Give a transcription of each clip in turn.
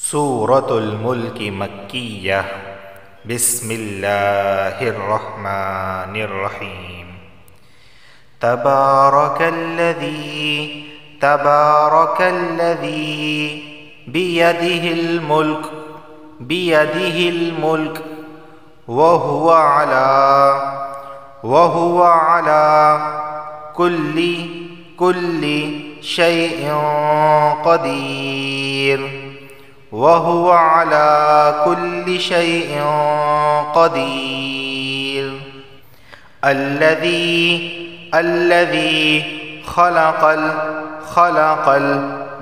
सूरतुल मुल्क मक्किय्यह। बिस्मिल्लाहिर्रहमानिर्रहीम। तबारकल्लज़ी बियदिहिल मुल्क वहुवा अला कुल्ली शैइन क़दीर। वहुवा अला कुल्ली शैइन क़दीर। अल्लज़ी खलक़ल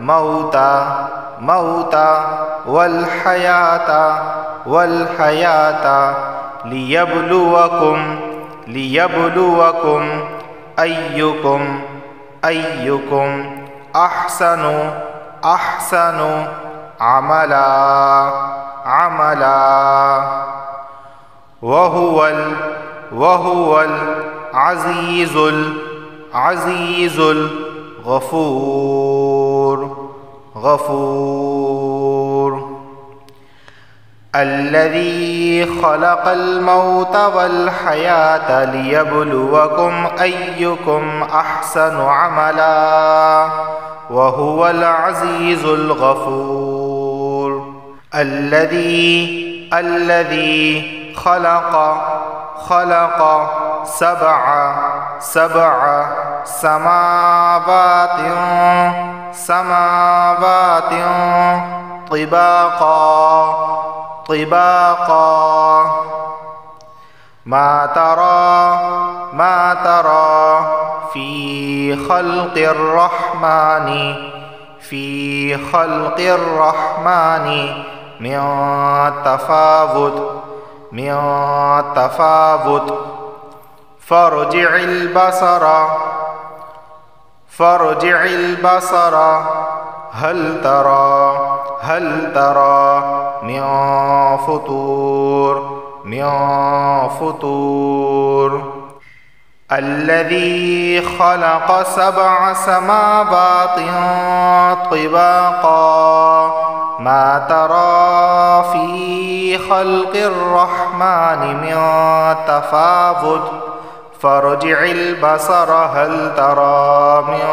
मौता वल हयाता लियब्लुवकुम अय्युकुम अहसनु अमला वहुवल अज़ीज़ुल गफ़ूर। अल्लज़ी खलक़ल मौत वल हयात लियब्लुवकुम अय्युकुम अहसनु अमला वहुवल अज़ीज़ुल गफ़ूर। अल्लज़ी खलक़ सबअ समावातिन तिबाक़ा मा तरा फ़ी ख़ल्क़िर रहमानि मिन तफ़ावुत फ़र्जि'िल बसरा हल तरा मिन फ़ुतूर। अल्लज़ी खलक़ सबअ समावातिन तिबाक़ा मा तरा फ़ी ख़ल्क़िर रहमानि मिन तफ़ावुत फ़र्जि'िल बसरा हल तरा मिन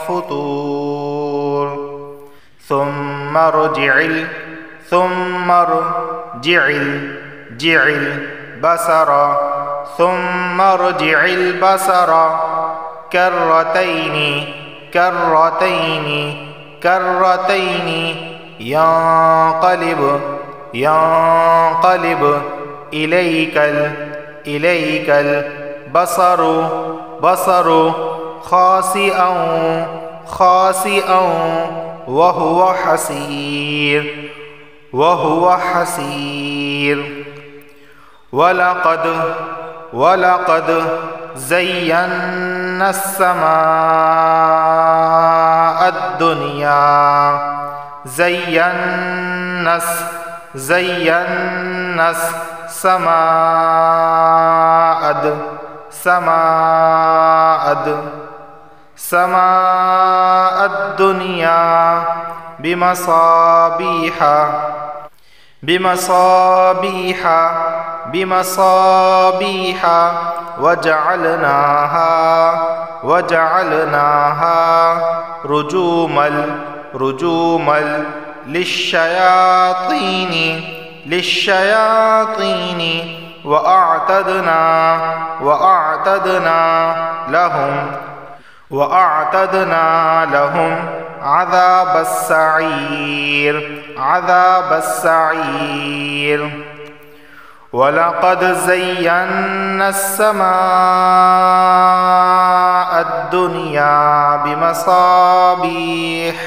फ़ुतूर। थुम्म रजि'िल बसरा कर्रतैनि यंक़लिब इलैकल बसरु खासिअन वहुवा हसीर। वलक़द ज़य्यन्ना अस्समाअ दुनिया समाअ दुनिया बिमसाबीहा वजअलनाहा रुजूमल लिश्शयातीन वअअतदना लहुम अज़ाबस्सईर। वलक़द ज़य्यन्ना अस्समाअ दुनिया बिमसाबीह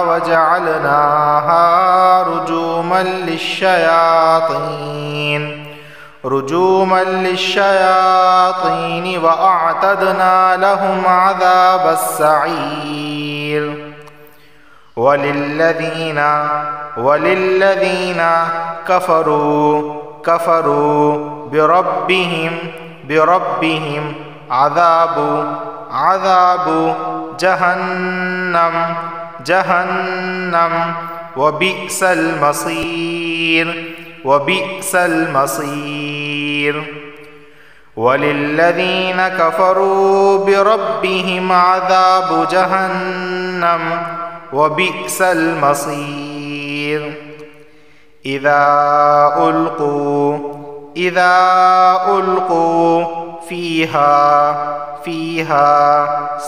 वजअलनाहा रुजूमल लिश्शयातीन वअअतदना लहुम अज़ाबस्सईर। वलिल्लज़ीन कफ़रू बिरब्बिहिम अज़ाबु जहन्नम जहन्नम वबिअसल मसीर वबिअसल मसीर। वलिल्लज़ीन कफ़रू बिरब्बिहिम अज़ाबु जहन्नम वबिअसल मसीर। इज़ा उल्क़ू फ़ीहा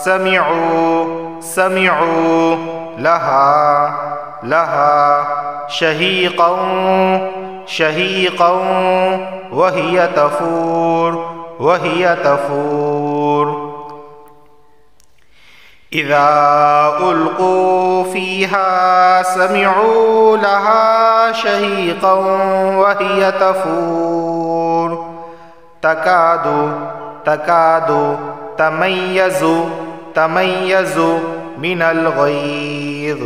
समिअू लहा शहीक़न वहिय तफूर। इज़ा उल्क़ू फ़ीहा समिअू लहा शहीक़न वहिय तफूर। तकादु तमय्यज़ु मिनल गयज़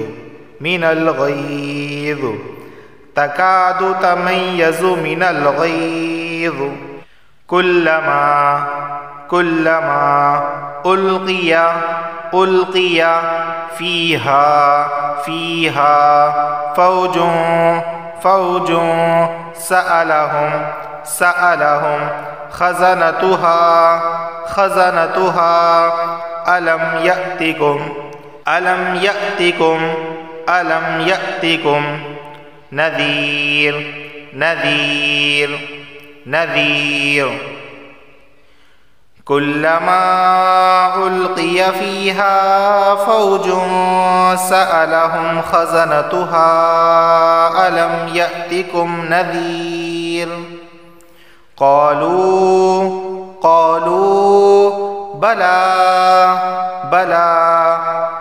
तकादु तमय्यज़ु मिनल गयज़। कुल्लमा उल्क़िया फ़ीहा फ़ौजुन सअलहुम ख़ज़नतुहा अलम यअतिकुम नज़ीर। कुल्लमा उल्क़िया फ़ीहा फ़ौजुन सअलहुम ख़ज़नतुहा अलम यअतिकुम नज़ीर। क़ालू बला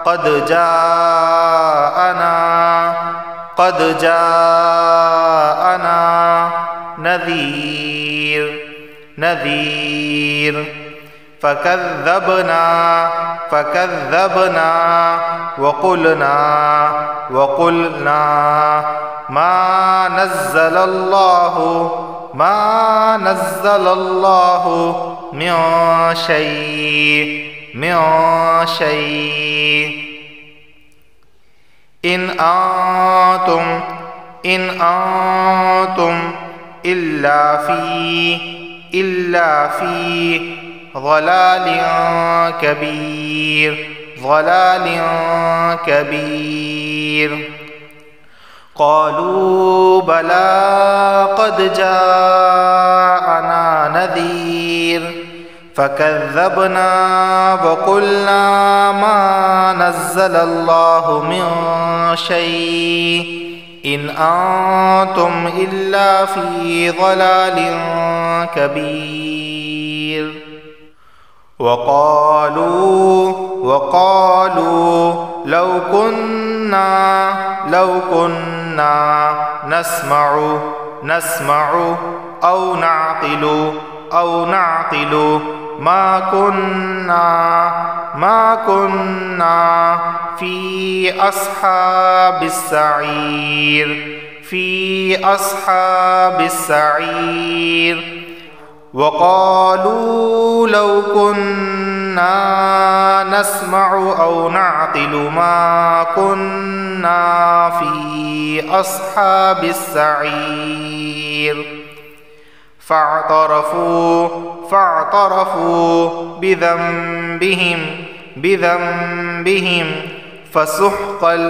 क़द जाअना नज़ीर। फ़कज़्ज़बना वक़ुलना मा नज़्ज़लल्लाहु मिन शै'इन इन अंतुम इल्ला फ़ी ज़लालिन कबीर। क़ालू बला क़द जाअना नज़ीर। फ़कज़्ज़बना वक़ुलना मा नज़्ज़लल्लाहु मिन शै'इन अंतुम इल्ला फ़ी ज़लालिन कबीर। वक़ालू लौ कुन्ना नस्मअु औ नअक़िलु मा कुन्ना फ़ी अस्हाबिस सईर। वक़ालू लौ कुन्ना नस्मअु औ नअक़िलु मा कुन्ना फ़ी अस्हाबिस सईर। फ़अतरफ़ू बिज़ंबिहिम फ़सुहक़न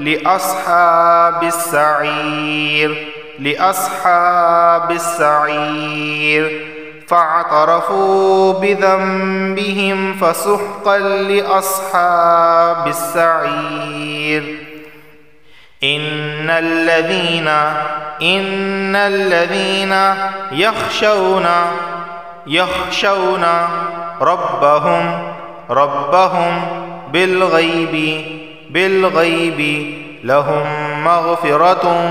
लिअस्हाबिस सईर। फ़अतरफ़ू बिज़ंबिहिम फ़सुहक़न लिअस्हाबिस सईर। इन्नल्लज़ीन यख़शौन रब्बहुम बिलग़ैबि लहुम मग़फ़िरतुन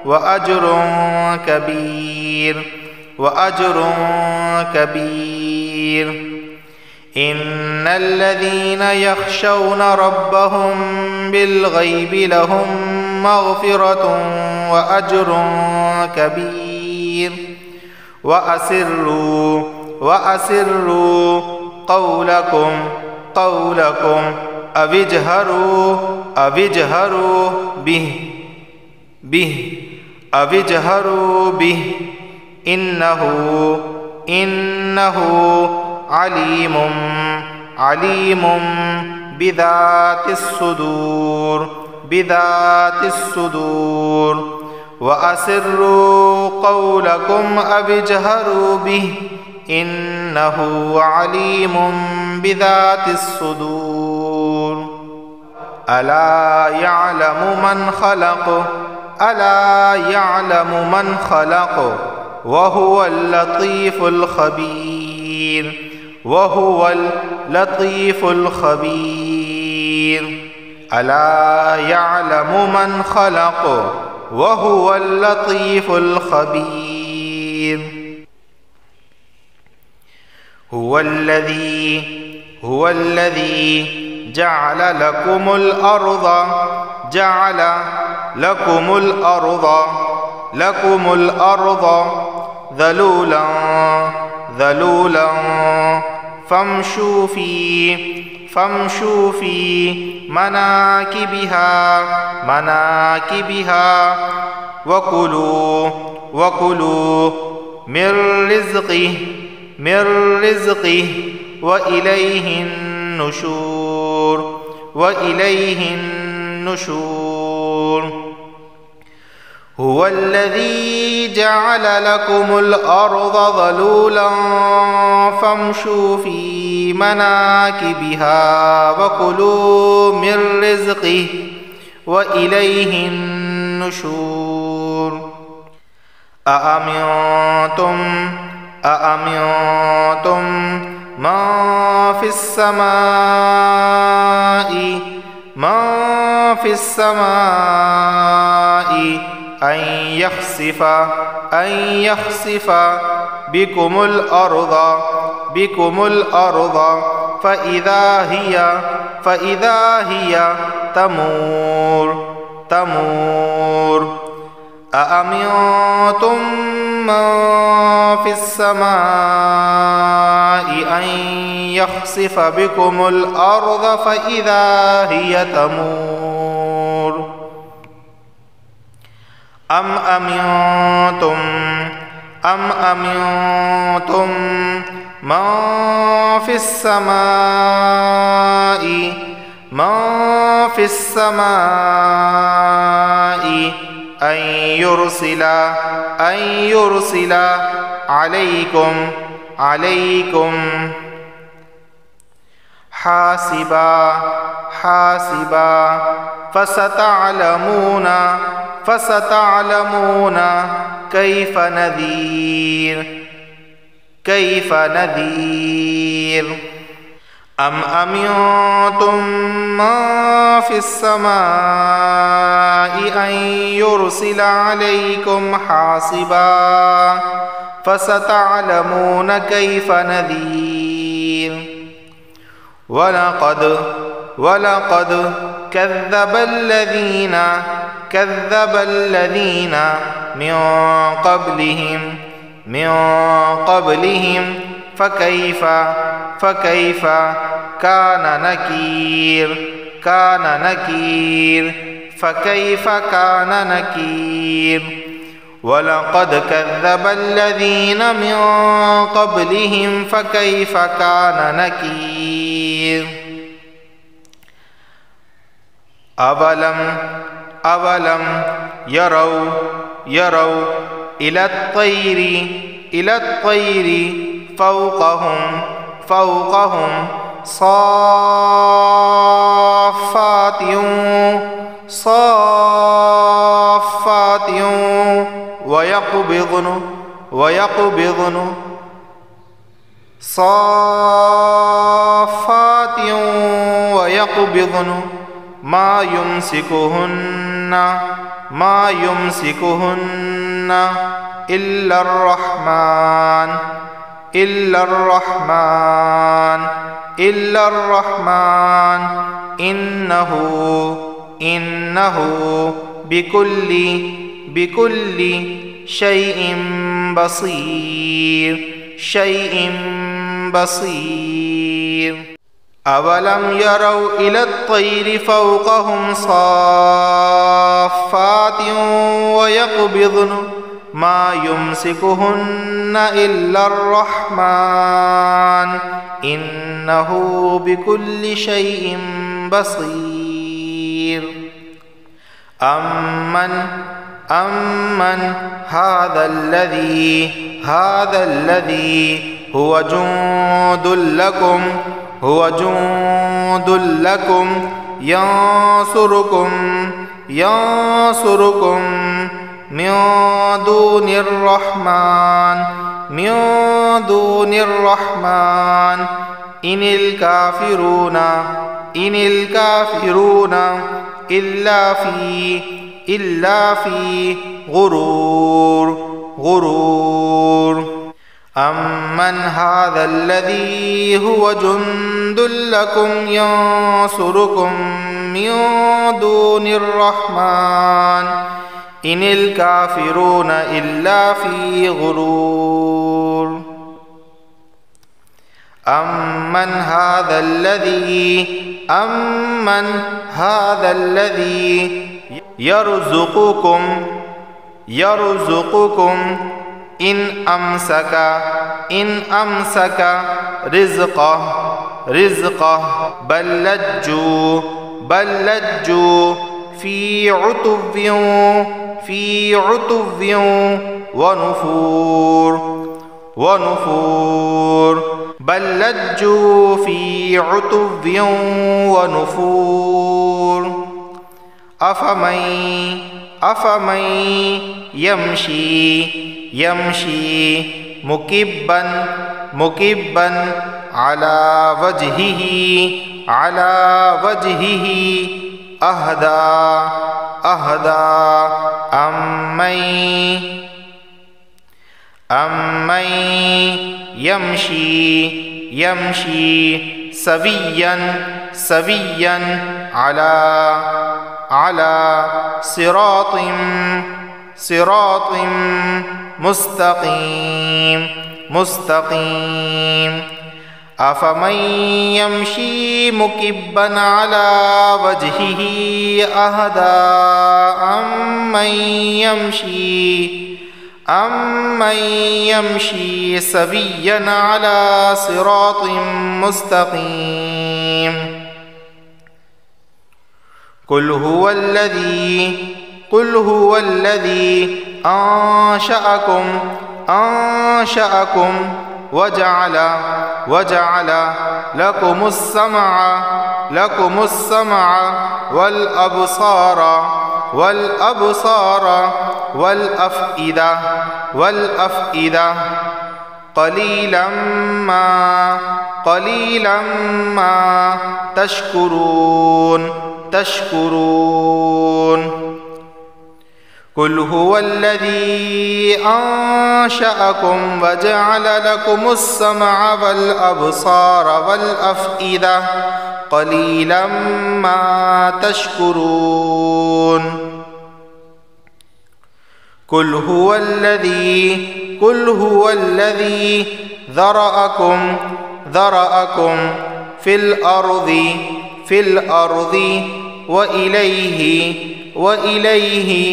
व अज्रुन कबीर। इन्नल्लज़ीन यख़शौन रब्बहुम बिलग़ैबि लहुम मग़फ़िरतुन व अज्रुन कबीर। व असिर्रू قولكم قولكم أوجهروا به أوجهروا به إنه عليم بذات الصدور وأسروا قولكم أوجهروا به إنه عليم بذات الصدور ألا يعلم من خلق وهو اللطيف الخبير ألا يعلم من خلق وهو اللطيف الخبير هو الذي جعل لكم الأرض ذلولا فامشوا في مناكبها وكلوا من رزقه وإليه النشور هو الذي جعل لكم الأرض ذلولا فامشوا في مناكبها وكلوا من رزقه وإليه النشور أأمنتم من في السماء أن يخسف بكم الأرض فإذا هي تمور أأمنتم من في السماء أن يخسف بكم الأرض فإذا هي تمور أم أمنتم من في السماء أن يرسل عليكم حاسبا فستعلمون كيف نذير أم أمنتم من في السماء أن يرسل عليكم حاصبا فستعلمون كيف نذير ولقد كذب الذين من قبلهم فكيف كان نكير ولقد كذب الذين من قبلهم فكيف كان نكير أولم يروا إلى الطير فوقهم صافات ويقبضن صافات ويقبضن ما يمسكهن إلا الرحمن إنه بكل شيء बसीर। अवलम यरौ इलत्तैरि फ़ौक़हुम साफ़्फ़ातिन व यक़बिज़न मा युमसिकुहुन्न इल्लर्रहमान इन्नहु बिकुल्लि शैइन बसीर। अम्मन हाज़ल्लज़ी हुव जुंदुल्लकुम यंसुरुकुम मिन दुनिर्रहमान इनिल काफिरूना इल्ला फी गुरूर। अम्मन हाज़ल्लज़ी हुव जुंदुल्लकुम यंसुरुकुम मिन दुनिर्रहमान इनिल काफिरूना इल्ला फी गुरूर। अम्मन हाज़ल्लज़ी यरज़ुकुकुम इन अमसका रिज़्क़ह बल्लज्जू फ़ी उतुव्विन व नुफ़ूर। बल्लज्जू फ़ी उतुव्विन व नुफ़ूर। अफ़मन यमशी मुकिब्बन अला वजहिही अहदा अम्मन यमशी सविय्यन अला सिरातिन मुस्तक़ीम। अफ़मन यमशी मुकिब्बन अला वजहिही अहदा अम्मन यमशी सविय्यन अला सिरातिन मुस्तक़ीम। कुल हुवल्लज़ी अंशअकुम वजअल लकुमुस्समअ वल अबसारा वल अफ़इदा क़लीलन मा तशकुरून। कुल हुवल्लज़ी अंशअकुम वजअल लकुमुस्समअ वल अबसारा वल अफ़इदा क़लीलन मा तशकुरून। कुल हुवल्लज़ी ज़रअकुम फ़िल अर्ज़ि व इलैहि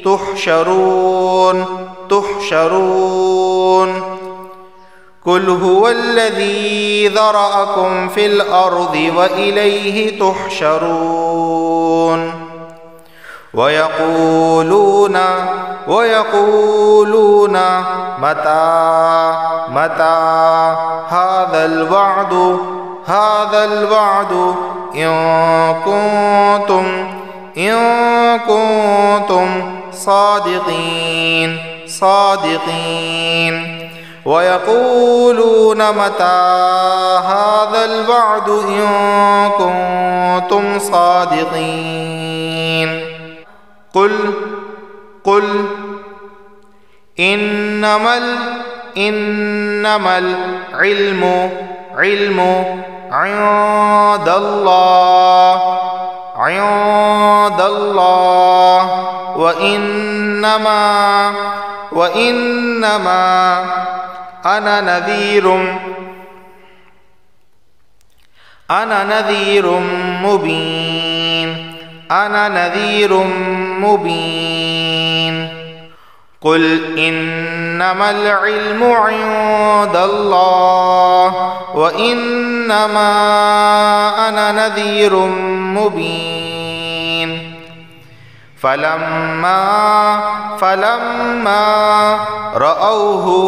तुहशरून। कुल हुवल्लज़ी ज़रअकुम फ़िल अर्ज़ि व इलैहि तुहशरून। वयक़ूलून मता हाज़ल वअदु इन कुन्तुम सादिक़ीन। वयक़ूलून मता हाज़ल वअदु इन कुन्तुम सादिक़ीन। कुल इन्नमल इल्मु इंदल्लाह व इन्नमा अना अना नज़ीरुम मुबीन, अना नज़ीरुम मुबीन। कुल इन्नमल इल्मु इंदल्लाह व इन्नमा अना नज़ीरुम मुबीन। फलम्मा रअऊहु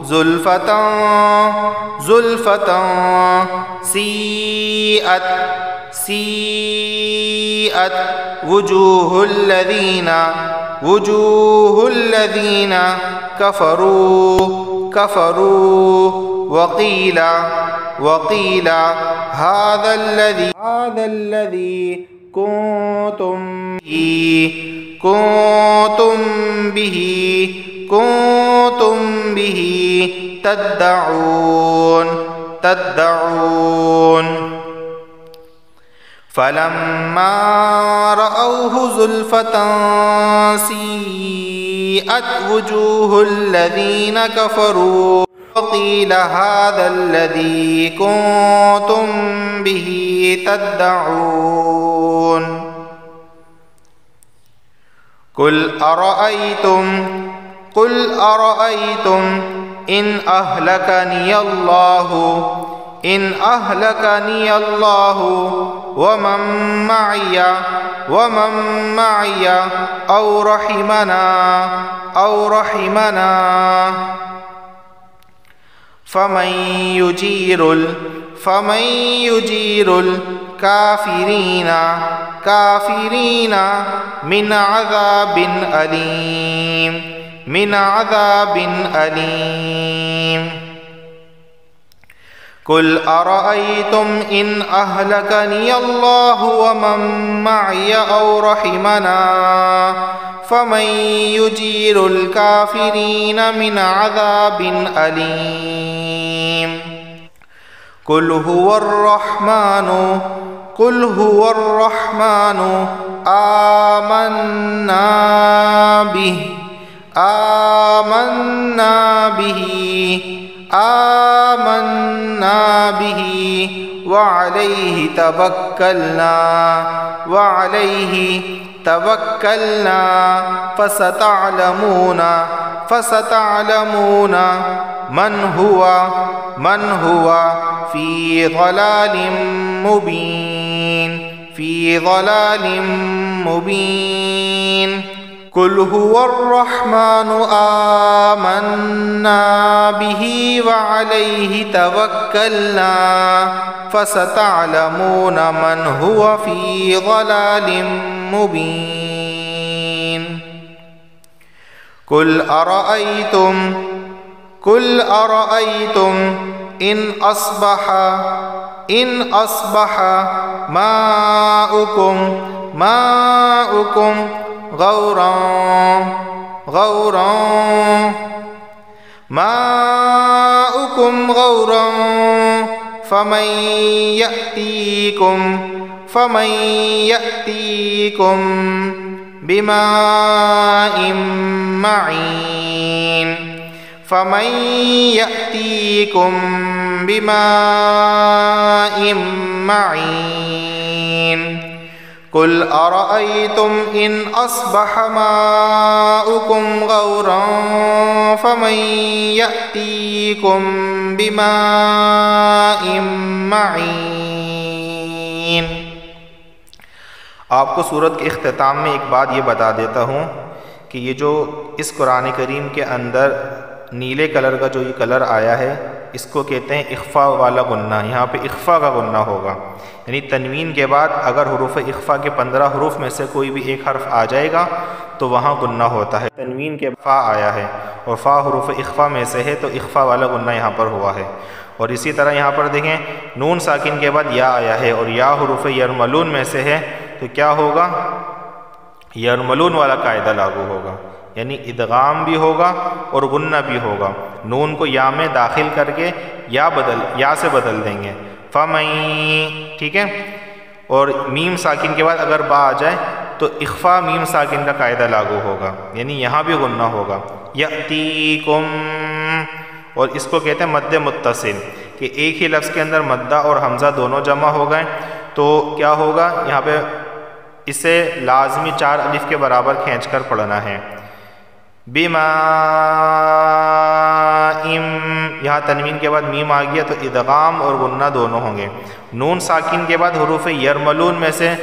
ज़ुल्फ़तन सीअत वुजूहुल्लज़ीना कफ़रू वक़ीला हाज़ल्लज़ी कुन्तुम बिही तद्दऊन। फलम्मा रअऊहु ज़ुल्फ़तन सीअत वुजूहुल्लज़ीना कफ़रू वक़ील हाज़ल्लज़ी कुन्तुम बिही तद्दऊन। कुल अरअयतुम इन अहलकनी अल्लाहु वमन मअय औ रहिमना फमन युजीरुल काफिरीना मिन अज़ाबिन अलीम। कुल अरअयतुम इन अहलकनी अल्लाहु वमन मअय औ रहिमना फमन युजीरुल काफिरीना मिन अज़ाबिन अलीम। कुल हुवर्रहमानु आमन्ना बिही वअलैहि तवक्कलना फसतअलमून मन हुवा फी ज़लालिम मुबीन। कुल हुवर्रहमानु आमन्ना बिही वअलैहि तवक्कलना फसतअलमून मन हुवा फी ज़लालिम मुबीन। कुल अरअयतुम इन अस्बह माउकुम गौरा फमन यअतीकुम बिमाइन मईन। कुल अरअयतुम इन अस्बह माउकुम गौरा फमन यअतीकुम बिमाइन मईन। आपको सूरत के इख्तिताम में एक बात ये बता देता हूँ कि ये जो इस कुरान करीम के अंदर नीले कलर का जो ये कलर आया है इसको कहते हैं इख्फ़ा वाला गुन्ना। यहाँ पे इख्फ़ा का गुन्ना होगा, यानी तनवीन के बाद अगर हुरूफ इख्फ़ा के 15 हरूफ में से कोई भी एक हर्फ आ जाएगा तो वहाँ गुन्ना होता है। तनवीन के फ़ा आया है और फ़ा हुरूफ इख्फ़ा में से है तो इख्फ़ा वाला गुन्ना यहाँ पर हुआ है। और इसी तरह यहाँ पर देखें नून साकिन के बाद या आया है और या हुरूफ यरमलून में से है तो क्या होगा, यरमलून वाला कायदा लागू होगा, यानी इदगाम भी होगा और गुन्ना भी होगा। नून को या में दाखिल करके या से बदल देंगे फमई, ठीक है। और मीम साकिन के बाद अगर बा आ जाए तो इख्फ़ा मीम साकिन का कायदा लागू होगा, यानी यहाँ भी गुन्ना होगा। यअतीकुम, और इसको कहते हैं मद्दे मुत्तसिल, कि एक ही लफ्ज़ के अंदर मद्दा और हमज़ा दोनों जमा हो गए, तो क्या होगा, यहाँ पे इसे लाजमी 4 अलिफ के बराबर खींच कर पढ़ना है। बिमा इम, यहाँ तनवीन के बाद मीम आ गया तो इदगाम और गुन्ना दोनों होंगे। नून साकिन के बाद हुरूफ यरमलून में से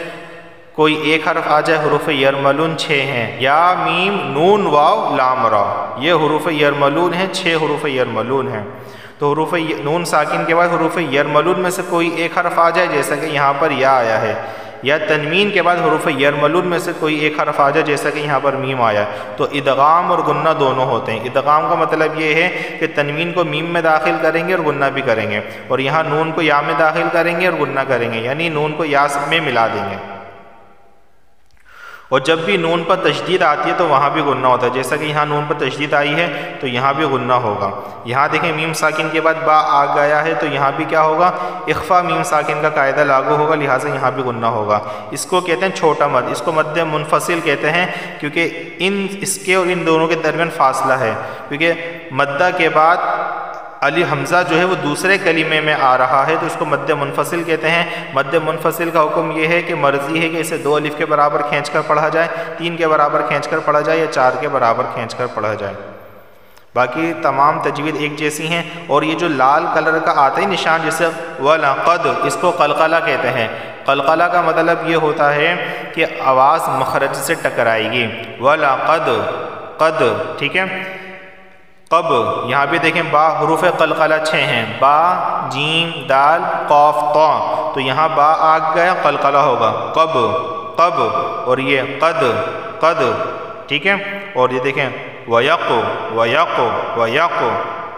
कोई एक हरफ आ जाए, हुरूफ यरमलून 6 हैं, या मीम नून वाव लाम रा, ये हुरूफ यरमलून है, 6 हुरूफ यरमलून हैं। तो हुरूफ नून साकिन के बाद हुरूफ यरमलून में से कोई एक हरफ आ जाए, जैसा कि यहाँ पर या आया है, या तनवीन के बाद हुरूफ यरमलून में से कोई एक हरफ आ जाए, जैसा कि यहाँ पर मीम आया, तो इदगाम और गुन्ना दोनों होते हैं। इदगाम का मतलब ये है कि तनवीन को मीम में दाखिल करेंगे और गुन्ना भी करेंगे, और यहाँ नून को या में दाखिल करेंगे और गुन्ना करेंगे, यानी नून को या में मिला देंगे। और जब भी नून पर तशदीद आती है तो वहाँ भी गुन्ना होता है, जैसा कि यहाँ नून पर तशदीद आई है तो यहाँ भी गुन्ना होगा। यहाँ देखें मीम साकिन के बाद बा आ गया है, तो यहाँ भी क्या होगा, इख्फा मीम साकिन का कायदा लागू होगा, लिहाजा यहाँ भी गुन्ना होगा। इसको कहते हैं छोटा मद, इसको मद्द मुनफसिल कहते हैं, क्योंकि इसके और इन दोनों के दरमियान फासला है, क्योंकि मद्दा के बाद अली हमज़ा जो है वो दूसरे कलीमे में आ रहा है, तो इसको मद्द मुनफसिल कहते हैं। मद्द मुनफसिल का हुक्म ये है कि मर्ज़ी है कि इसे 2 अलिफ के बराबर खींच कर पढ़ा जाए, 3 के बराबर खींच कर पढ़ा जाए, या 4 के बराबर खींच कर पढ़ा जाए। बाकी तमाम तजवीद एक जैसी हैं। और ये जो लाल कलर का आता है निशान, जैसे वलक़द, इसको कलकला कहते हैं। कलकला का मतलब ये होता है कि आवाज़ मखरज से टकराएगी। वलक़द, क़द, ठीक है। कब, यहाँ पे देखें बा हुरूफ कलकला 6 हैं, बा जीम दाल कौफ तौ, तो यहाँ बा आ गया, कलकला होगा कब, कब, और ये कद, कद, ठीक है। और ये देखें वयक़ो, वयक़ो, वयक़ो,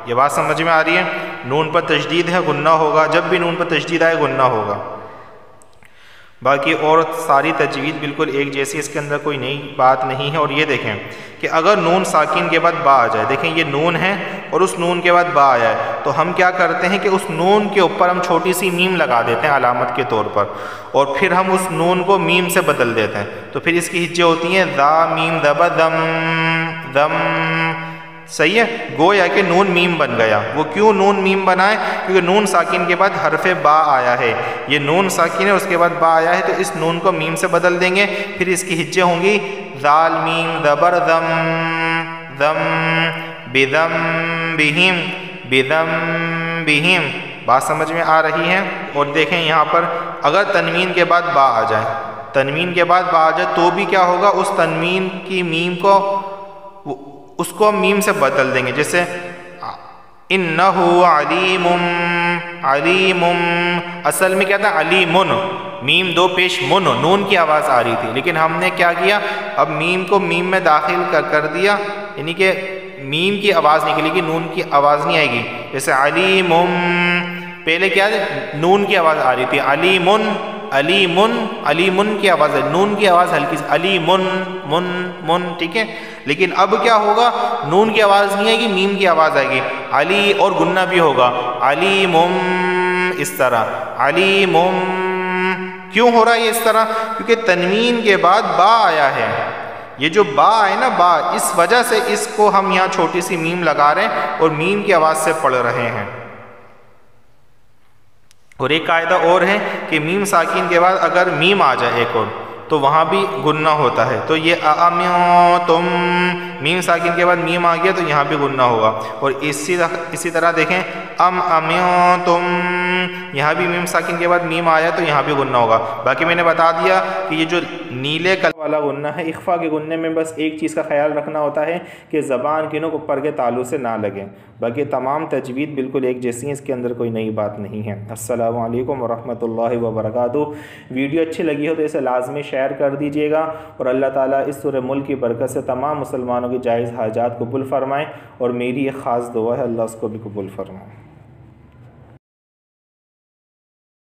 ये बात समझ में आ रही है। नून पर तशदीद है, गुन्ना होगा, जब भी नून पर तशदीद आए गुन्ना होगा। बाकी और सारी तजवीद बिल्कुल एक जैसी, इसके अंदर कोई नई बात नहीं है। और ये देखें कि अगर नून साकिन के बाद बा आ जाए, देखें ये नून है और उस नून के बाद बा आया है, तो हम क्या करते हैं कि उस नून के ऊपर हम छोटी सी मीम लगा देते हैं अलामत के तौर पर, और फिर हम उस नून को मीम से बदल देते हैं, तो फिर इसकी हिज्जे होती हैं दा मीम दबा दम, दम, सही है। गोया कि नून मीम बन गया। वो क्यों नून मीम बना है, क्योंकि नून साकिन के बाद हरफे बा आया है, ये नून साकिन है, उसके बाद बा आया है, तो इस नून को मीम से बदल देंगे, फिर इसकी हिज्जे होंगी दाल मीम दबर दम, दम, बिदम बिहिम, बिदम बिहिम। बात समझ में आ रही है। और देखें यहाँ पर अगर तनवीन के बाद बा आ जाए, तनवीन के बाद बा आ जाए, तो भी क्या होगा, उस तनवीन की मीम को उसको हम मीम से बदल देंगे, जैसे इन्नहु अलीमुम, अलीमुम, असल में क्या था अलीमुन, मीम 2 पेश मुन, नून की आवाज़ आ रही थी, लेकिन हमने क्या किया, अब मीम को मीम में दाखिल कर दिया, यानी कि मीम की आवाज़ निकलेगी, नून की आवाज़ नहीं आएगी। जैसे अलीमुम, पहले क्या नून की आवाज़ आ रही थी, अलीमुन, अलीमुन, अलीमुन की आवाज़ है, नून की आवाज़ हल्की सी, अलीमुन, मुन, मुन, ठीक है। लेकिन अब क्या होगा, नून की आवाज़ नहीं आएगी, मीम की आवाज़ आएगी, अली, और गुन्ना भी होगा, अलीमुम, इस तरह, अलीमुम। क्यों हो रहा है ये इस तरह, क्योंकि तनवीन के बाद बा आया है, ये जो बा है ना, बा, इस वजह से इसको हम यहाँ छोटी सी मीम लगा रहे हैं और मीम की आवाज़ से पढ़ रहे हैं। और एक कायदा और है कि मीम साकिन के बाद अगर मीम आ जाए एक और, तो वहाँ भी गुन्ना होता है। तो ये तुम, मीम साकिन के बाद मीम आ गया तो यहाँ भी गुन्ना होगा। और इसी तरह देखें तुम, यहाँ भी मीम साकिन के बाद मीम आया तो यहाँ भी गुन्ना होगा। बाकी मैंने बता दिया कि ये जो नीले कलर वाला गुन्ना है, इख्फा के गुन्ने में बस एक चीज़ का ख्याल रखना होता है कि ज़बान के नोक ऊपर के तालु से ना लगे, बाकी तमाम तजवीद बिल्कुल एक जैसी हैं, इसके अंदर कोई नई बात नहीं है। अस्सलामु अलैकुम वरहमतुल्लाहि वबरकातुहू। वीडियो अच्छी लगी हो तो इसे लाजमी शेयर कर दीजिएगा, और अल्लाह ताला इस सूरह मुल्क की बरकत से तमाम मुसलमानों की जायज़ हाजात कबूल फ़रमाएँ, और मेरी एक ख़ास दुआ है अल्लाह उसको भी कबूल फ़रमाए।